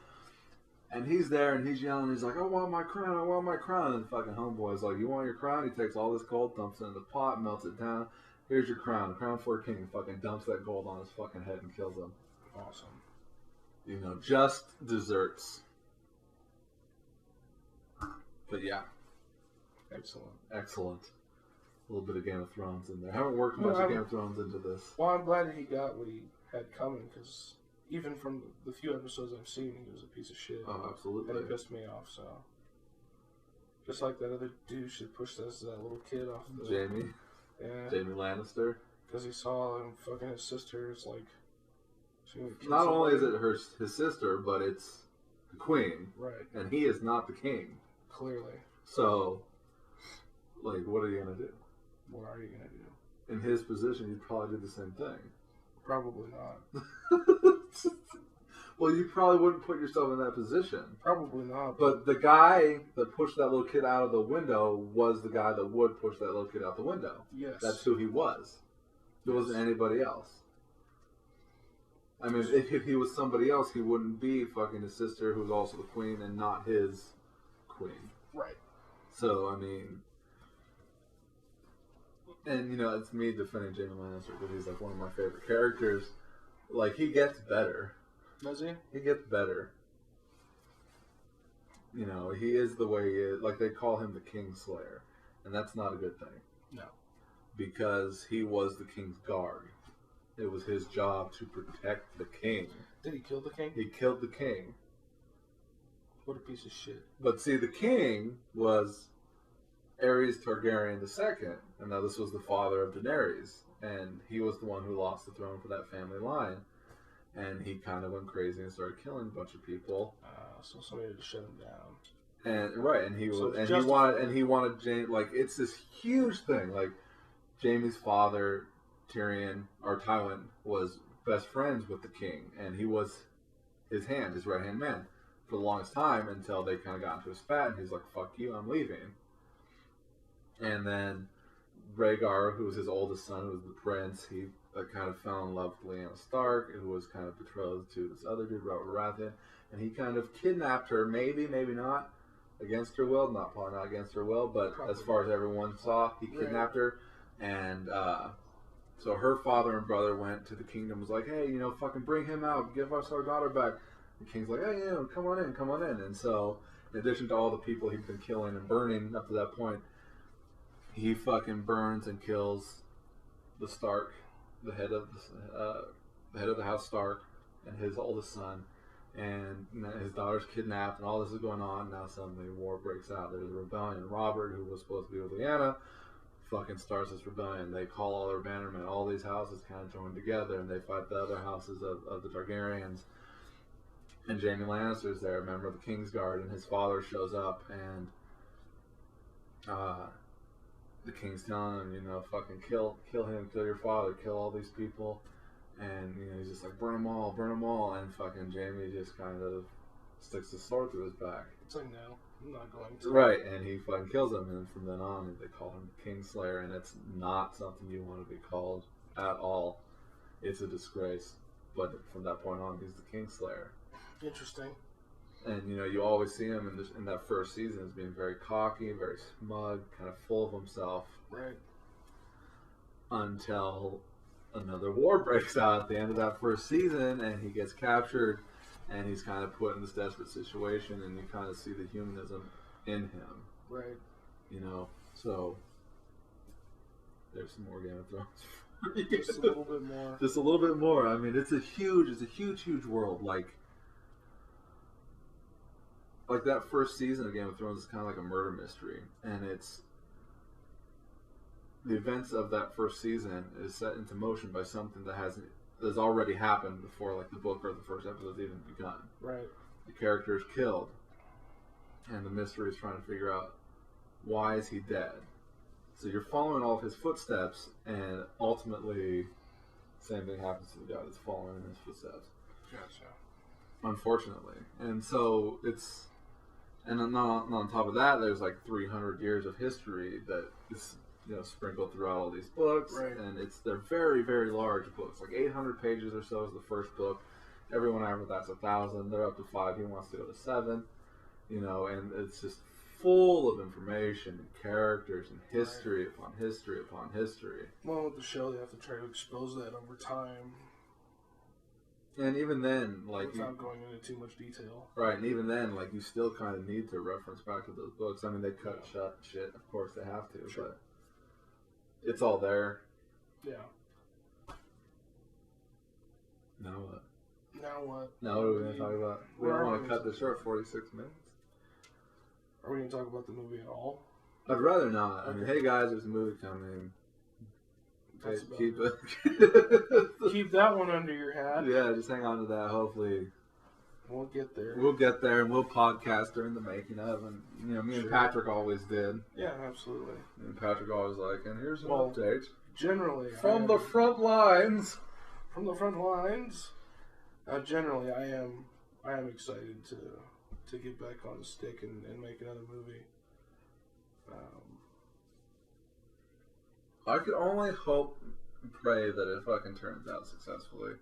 And he's there, and he's yelling. He's like, I want my crown, I want my crown. And the fucking homeboy's like, you want your crown? He takes all this gold, dumps it in the pot, melts it down. Here's your crown. Crown for a king. Fucking dumps that gold on his fucking head and kills him. Awesome. Just desserts. But yeah. Excellent. A little bit of Game of Thrones in there. I haven't worked much of Game of Thrones into this. Well, I'm glad that he got what he had coming, because even from the few episodes I've seen, he was a piece of shit. Oh, absolutely. And it pissed me off, so. Just like that other douche that pushed that little kid off the... Jamie? Yeah. Jamie Lannister? Because he saw him fucking his sister's, like... Not only is it his sister, but it's the queen. Right. And he is not the king. Clearly. So, like, what are you going to do? What are you going to do? In his position, you'd probably do the same thing. Probably not. Well, you probably wouldn't put yourself in that position. Probably not. But the guy that pushed that little kid out of the window was the guy that would push that little kid out the window. Yes. That's who he was. There wasn't anybody else. I mean, if he was somebody else, he wouldn't be fucking his sister, who's also the queen, and not his queen. Right. So, I mean... And, it's me defending Jaime Lannister, because he's, like, one of my favorite characters. Like, he gets better. Does he? He gets better. He is the way he is. Like, they call him the Kingslayer. And that's not a good thing. No. Because he was the king's guard. It was his job to protect the king. Did he kill the king? He killed the king. What a piece of shit. But see, the king was Aerys Targaryen II. And now this was the father of Daenerys. And he was the one who lost the throne for that family line. And he kind of went crazy and started killing a bunch of people. So somebody had to shut him down. And he wanted Jaime, like, it's this huge thing. Like, Jaime's father, Tyrion, or Tywin, was best friends with the king, and he was his right-hand man for the longest time, until they kind of got into a spat, and he's like, fuck you, I'm leaving. And then Rhaegar, who was his oldest son, who was the prince, he kind of fell in love with Lyanna Stark, who was kind of betrothed to this other dude, Robert Baratheon, and he kind of kidnapped her, maybe not, against her will, probably not against her will, but probably. As far as everyone saw, he kidnapped her, and so her father and brother went to the kingdom, was like, hey, fucking bring him out, give us our daughter back. The king's like, hey, come on in. And so, in addition to all the people he'd been killing and burning up to that point, he fucking burns and kills the Stark, the head of the House Stark, and his oldest son. And his daughter's kidnapped, and all this is going on. Now suddenly war breaks out. There's a rebellion. Robert, who was supposed to be with Lyanna, fucking starts this rebellion. They call all their bannermen. All these houses kind of join together, and they fight the other houses of the Targaryens. And Jaime Lannister's there, a member of the Kingsguard, and his father shows up, and the king's telling him, fucking kill him, kill your father, kill all these people. And, he's just like, burn them all. And fucking Jaime just kind of sticks his sword through his back. It's like, no, I'm not going to. Right, and he fucking kills him, and from then on, they call him Kingslayer, and it's not something you want to be called at all. It's a disgrace. But from that point on, he's the Kingslayer. Interesting. And, you know, you always see him in that first season as being very cocky, very smug, kind of full of himself. Right. Until another war breaks out at the end of that first season, and he gets captured, and he's kind of put in this desperate situation, and you kind of see the humanism in him. Right. You know, so there's some more Game of Thrones. Just a little bit more. Just a little bit more. I mean, it's a huge world. Like that first season of Game of Thrones is kind of like a murder mystery, and it's the events of that first season is set into motion by something that's already happened before, like the book or the first episode's even begun. Right. The character is killed, and the mystery is trying to figure out why is he dead. So you're following all of his footsteps, and ultimately, same thing happens to the guy that's following in his footsteps. Gotcha. Unfortunately, and so it's, and then on top of that, there's like 300 years of history that is, you know, sprinkled throughout all these books, right. And they're very, very large books, like 800 pages or so is the first book. Everyone after that's 1,000. They're up to 5. He wants to go to 7, you know, and it's just full of information and characters and history upon history upon history. Well, with the show, they have to try to expose that over time. And even then, like, without going into too much detail. Right, and even then, like, you still kind of need to reference back to those books. I mean, they cut shit, of course they have to, sure. But it's all there. Yeah. Now what? Now what? Now what are we going to talk about? We don't want to cut this short, 46 minutes. Are we going to talk about the movie at all? I'd rather not. Okay. I mean, hey guys, there's a movie coming. Keep it. Keep that one under your hat. Yeah, just hang on to that. Hopefully, we'll get there. We'll get there, and we'll podcast during the making of, and you know, me and Patrick always did. Yeah, absolutely. And Patrick always like, and here's an update. Generally, from the front lines. From the front lines. Generally, I am excited to get back on the stick and make another movie. I could only hope and pray that it fucking turns out successfully.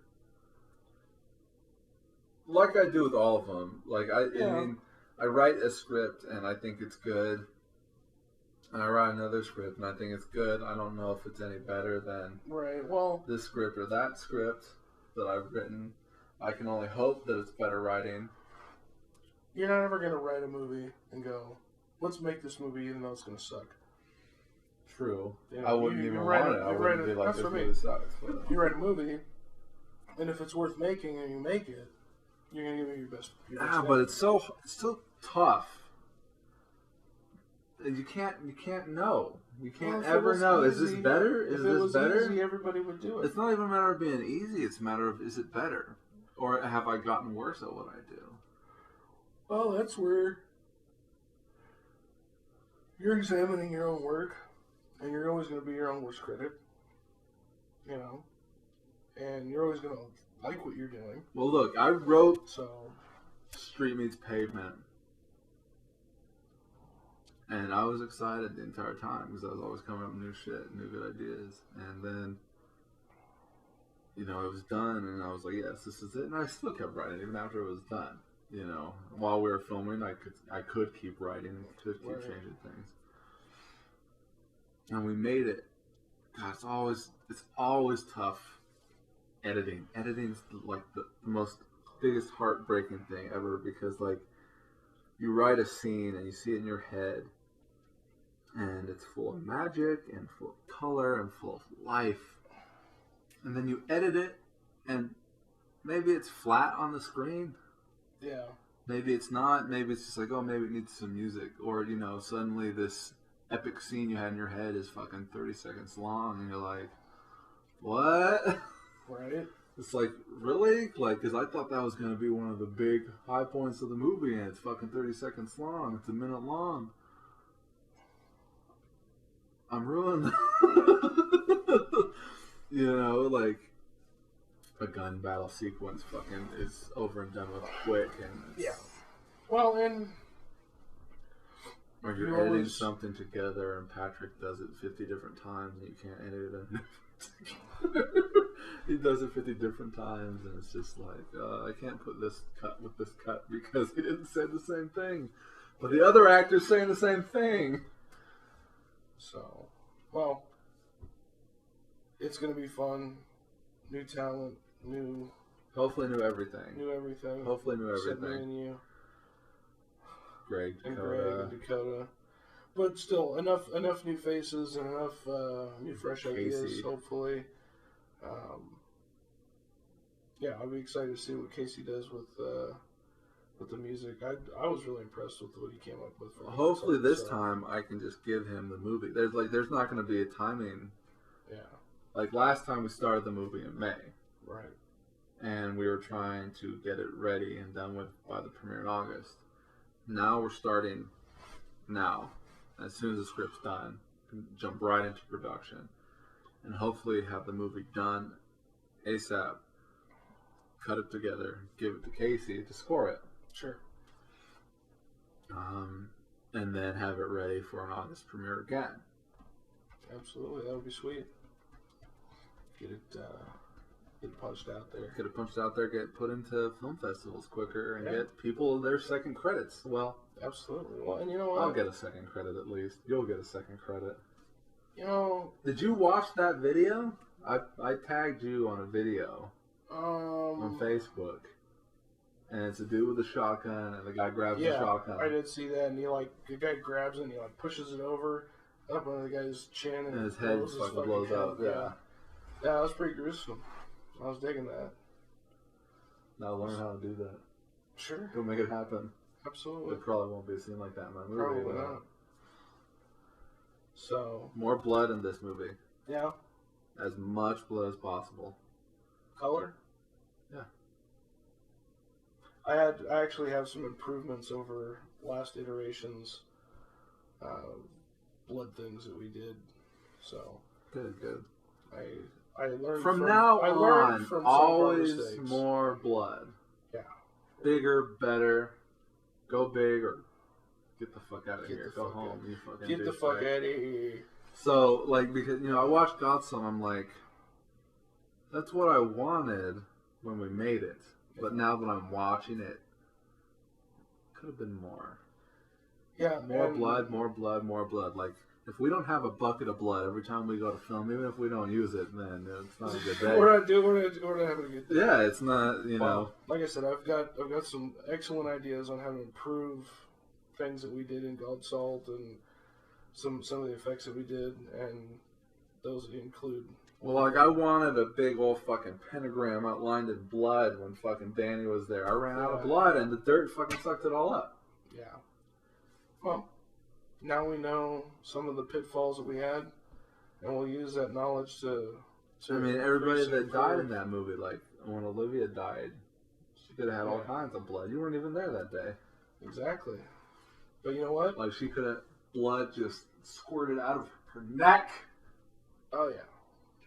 Like I do with all of them. Like, I mean, I write a script and I think it's good. And I write another script and I think it's good. I don't know if it's any better than this script or that script that I've written. I can only hope that it's better writing. You're not ever going to write a movie and go, let's make this movie even though it's going to suck. True. You know, I wouldn't even want it. I wouldn't be like, this movie sucks. But you write a movie, and if it's worth making and you make it, you're going to give it your best. But it's so tough. You can't know. You can't ever know. Is this better? Is this better? Easy, everybody would do it. It's not even a matter of being easy. It's a matter of, is it better? Or have I gotten worse at what I do? Well, that's where you're examining your own work, and you're always going to be your own worst critic, you know, and you're always going to like what you're doing. Well, look, I wrote Street Meets Pavement, and I was excited the entire time because I was always coming up with new shit, new good ideas, and then, you know, it was done, and I was like, yes, this is it, and I still kept writing even after it was done. You know, while we were filming, I could keep writing, could keep changing things, and we made it. God, it's always tough. Editing is like the most biggest heartbreaking thing ever because like you write a scene and you see it in your head, and it's full of magic and full of color and full of life, and then you edit it, and maybe it's flat on the screen. Yeah. Maybe it's not. Maybe it's just like, oh, maybe it needs some music. Or, you know, suddenly this epic scene you had in your head is fucking 30 seconds long. And you're like, what? Right. It's like, really? Like, because I thought that was going to be one of the big high points of the movie. And it's fucking 30 seconds long. It's a minute long. I'm ruined. You know, like, a gun battle sequence fucking is over and done with quick, and Well, and or you're you editing always- something together and Patrick does it 50 different times and you can't edit it. He does it 50 different times and it's just like, I can't put this cut with this cut because he didn't say the same thing. But the other actor's saying the same thing. So, well, it's going to be fun. New talent, Hopefully knew everything. new everything. Hopefully knew Except me everything. and you. Greg, And Dakota. Greg and Dakota. But still, enough new faces and enough new fresh ideas, Casey. hopefully. Yeah, I'll be excited to see what Casey does with the music. I was really impressed with what he came up with. For the Hopefully episode, this so, time I can just give him the movie. There's not going to be a timing. Yeah, Like last time we started the movie in May. right. And we were trying to get it ready and done with by the premiere in August. Now we're starting now. As soon as the script's done, jump right into production. And hopefully have the movie done ASAP, cut it together, give it to Casey to score it. Sure. And then have it ready for an August premiere again. Absolutely, that would be sweet. Get it punched out there. Get it punched out there, get put into film festivals quicker, and Yeah. get people their second credits. Well, Absolutely. Well, and you know what? I'll get a second credit at least. You'll get a second credit. You know, Did you watch that video? I tagged you on a video on um, Facebook. And it's a dude with a shotgun, and the guy grabs the yeah, shotgun. I did see that, and the guy grabs it, and he pushes it over up on the guy's chin, And his head blows fucking blows head. up, yeah. Yeah, that was pretty gruesome. I was digging that. Now learn how to do that. Sure, Go make it happen. absolutely. There probably won't be a scene like that in my movie. Probably but not. So, more blood in this movie. yeah, As much blood as possible. color. Yeah. I actually have some improvements over last iterations, blood things that we did. So Good, good. I learned From now I learned on, from some of our always mistakes. more blood. Yeah. Bigger, better. Go big or get the fuck out of Get here. the Go fuck home. out. You fucking Get the douchebag. fuck out of here. So, like, because, I watched Godsong, I'm like, that's what I wanted when we made it. But now that I'm watching it, could have been more. Yeah, More and- blood, more blood, more blood. Like, if we don't have a bucket of blood every time we go to film, even if we don't use it, then it's not a good day. We're not having a good day. Yeah, it's not, Well, like I said, I've got some excellent ideas on how to improve things that we did in God Salt and some of the effects that we did, and those include. Well, like, I wanted a big old fucking pentagram outlined in blood when fucking Danny was there. I ran out of Yeah. blood, and the dirt fucking sucked it all up. Yeah. Well, now we know some of the pitfalls that we had, and we'll use that knowledge to I mean, everybody increase and that died in improve. that movie, like, when Olivia died, she could have had all Yeah. kinds of blood. You weren't even there that day. Exactly. But you know what? Like, she could have, blood just squirted out of her neck. Oh yeah.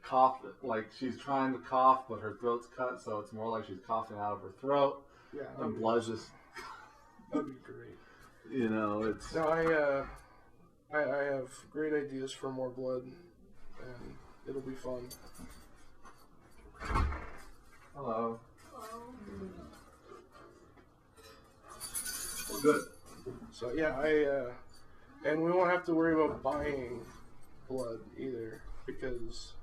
Cough, like, she's trying to cough, but her throat's cut, so it's more like she's coughing out of her throat. Yeah. And blood's just, That'd be great. it's... No, I have great ideas for more blood, and it'll be fun. Hello. Well, good. So yeah, and we won't have to worry about buying blood either because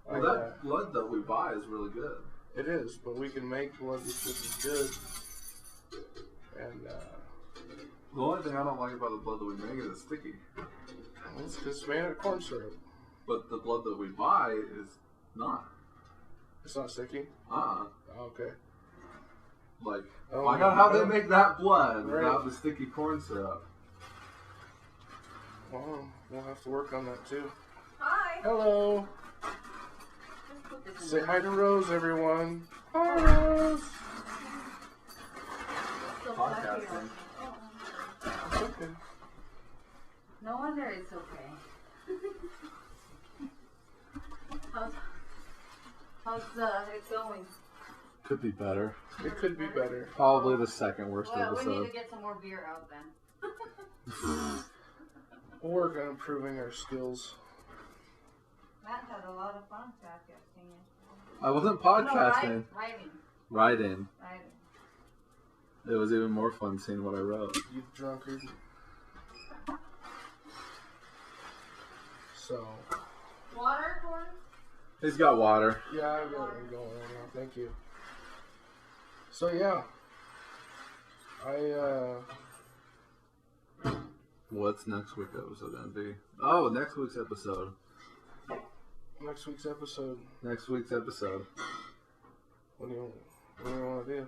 Well, that blood that we buy is really good. it is, but we can make blood that's just as good. And The only thing I don't like about the blood that we make is it's sticky. it's just made out of corn syrup. But the blood that we buy is not. It's not sticky. Uh-uh. Oh, okay. Like, Oh, find out how they yeah. make that blood Right. without the sticky corn syrup. Well, we'll have to work on that too. Hi. Hello. Just put this in Say the- hi to Rose, everyone. Hi, Rose. Still stuck here. Podcasting. Oh, It's okay. no wonder it's okay. how's it going? Could be better. It could be better. Probably the second worst Well, we need episode. to get some more beer out then. We'll work on improving our skills. Matt had a lot of fun podcasting yesterday. I wasn't No, podcasting. writing. Writing. Writing. It was even more fun seeing what I wrote. You drunkard. So, Water, Corey? He's got water. yeah, I've got it going right now. Thank you. So, yeah. What's next week's episode gonna be? Oh, next week's episode. Next week's episode, Next week's episode. what do you want to do?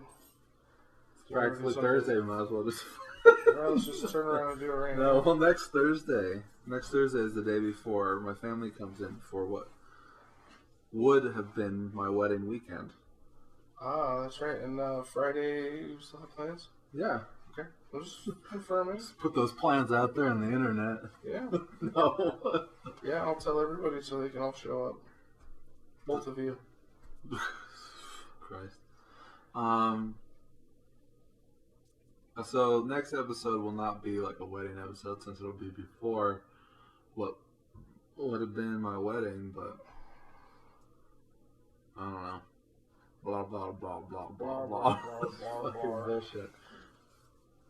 It's practically Thursday. We might as well just. Alright, let's just turn around and do it right No, now. well, next Thursday. Next Thursday is the day before my family comes in for what would have been my wedding weekend. Ah, that's right. And Friday, you still have plans? Yeah. Okay. We'll just confirm it. Just put those plans out there on the internet. Yeah. No. Yeah, I'll tell everybody so they can all show up. Both of you. Christ. So next episode will not be like a wedding episode since it'll be before what would have been my wedding, but I don't know. Blah blah blah blah blah blah. Fucking bullshit.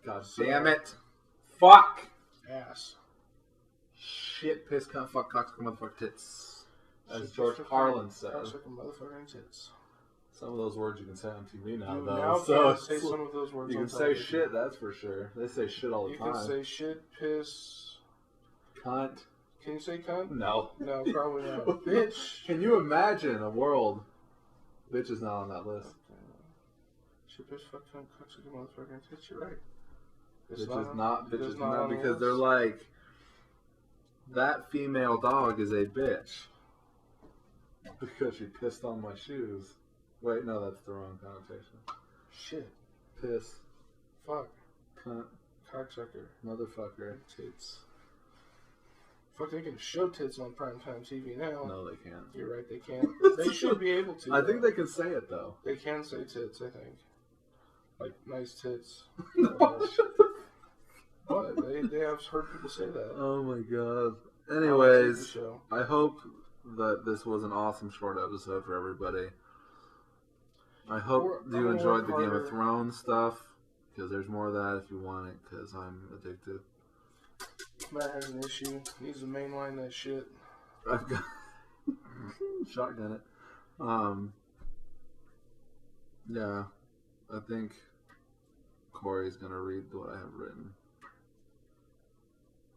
God damn it! Fuck! Ass. Shit, piss, cunt, fuck, cock, motherfucker, tits. As Shit, George piss, Carlin said. Sounds like a motherfucking tits. Some of those words you can say on TV now, You though. now So can say some of those words you on can say television. shit, that's for sure. They say shit all the You time. can say shit, piss. Cunt. Can you say cunt? No. No, probably not. Bitch. Can you imagine a world? Bitch is not on that list. Shit, piss, fuck, cunt, cocks like a motherfucking tits. You're right. Bitch is not. Bitch is not on the because they're list. like, that female dog is a bitch because she pissed on my shoes. Wait, no, that's the wrong connotation. Shit, Piss, fuck, cunt, cocksucker, motherfucker. tits. Fuck, they can show tits on primetime TV now. No, they can't. You're right, they can't. They should be able to. I think though. they can say it though. They can say tits, I think. Like, nice tits. But they have heard people say that. Oh my god. On a TV Anyways, show. I hope that this was an awesome short episode for everybody. I hope I'm you gonna enjoyed work the Game harder. of Thrones stuff, because there's more of that if you want it, because I'm addicted. Matt has an issue. Needs to mainline that shit. I've got shotgun it. Yeah, I think Corey's gonna read what I have written.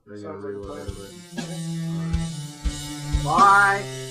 Are you gonna Sounds read like a what I plan. have written? Bye.